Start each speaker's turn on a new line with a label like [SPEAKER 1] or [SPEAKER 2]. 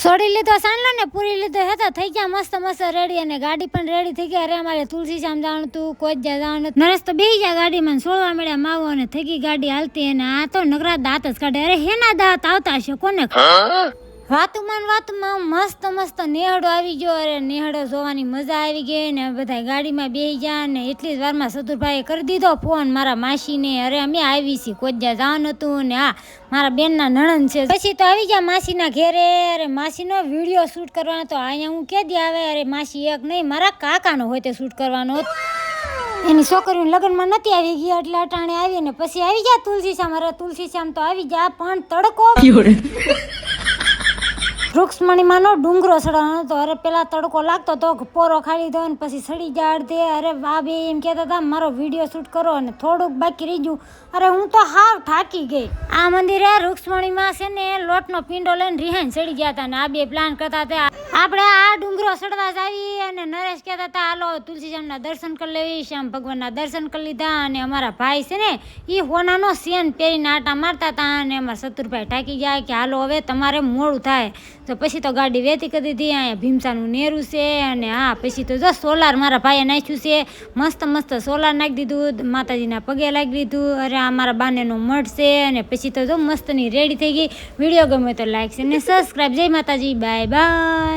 [SPEAKER 1] સોડી લીધો સાંડલો ને પૂરી લીધો હતો, થઈ ગયા મસ્ત મસ્ત રેડી અને ગાડી પણ રેડી થઈ ગઈ. અરે અમારે તુલસીશ્યામ જવાનું હતું, કોજ્જા જવાનું હતું. નરેશ તો બેસી ગયા ગાડીમાં, સોળવા મળ્યા માવો અને થઈ ગઈ ગાડી હાલતી. અને આ તો નગરા દાંત જ કાઢે. અરે હેના દાંત આવતા હશે કોને? વાતુમાં મસ્ત મસ્ત નેહડો આવી ગયો. અરે નેહડો જોવાની મજા આવી ગઈ ને બધા ગાડીમાં બેસી ગયા ને એટલી જ વારમાં સતુરભાઈએ કરી દીધો ફોન મારા માસીને. અરે અમે આવી છીએ, કોજ્જા જવાનું હતું ને હા મારા બેનના નણંદ છે. પછી તો આવી ગયા માસીના ઘેરે. અરે માસીનો વિડીયો શૂટ કરવાનો તો અહીંયા હું કે દી આવે. અરે માસી એક નહીં મારા કાકાનો હોય તે શૂટ કરવાનો. એની છોકરીનું લગ્નમાં નથી આવી ગયા એટલે અટાણે આવી ને પછી આવી ગયા તુલસીશ્યામ. અરે તુલસીશ્યામ તો આવી ગયા પણ તડકો વૃક્ષમણીમાંનો ડુંગરો ચડવાનો હતો. અરે પેલા તડકો લાગતો તો પોરો ખાલી દો ને પછી સડી જાડ દે. અરે ભાભી એમ કહેતા હતા મારો વિડીયો શૂટ કરો અને થોડુંક બાકી રહી ગયું. અરે હું તો હાવ થાકી ગઈ. આ મંદિરે વૃક્ષમણીમાં છે ને લોટનો પિંડો લઈને રિહાઈને ચડી ગયા હતા ને આ બે પ્લાન કરતા હતા આપણે આ ડુંગરો ચડવા જાવી. અને નરેશ કહેતા હતા હાલો તુલસીશ્યામના દર્શન કરી લેવી. શ્યામ ભગવાનના દર્શન કરી લીધા. અને અમારા ભાઈ છે ને એ હોનાનો સેન પહેરીને આટા મારતા હતા. અને અમારા સતુરભાઈ ઠાકી ગયા કે હાલો હવે તમારે મોડું થાય. તો પછી તો ગાડી વેતી કરી દીધી. અહીંયા ભીમસાનું નેરું છે. અને હા પછી તો જો સોલાર મારા ભાઈએ નાખ્યું છે, મસ્ત મસ્ત સોલાર નાખી દીધું, માતાજીના પગે લાગી દીધું. અરે આ મારા બાનેનો મઠ છે. અને પછી તો જો મસ્તની રેડી થઈ ગઈ. વિડીયો ગમે તો લાઈક છે ને સબસ્ક્રાઈબ. જય માતાજી, બાય બાય.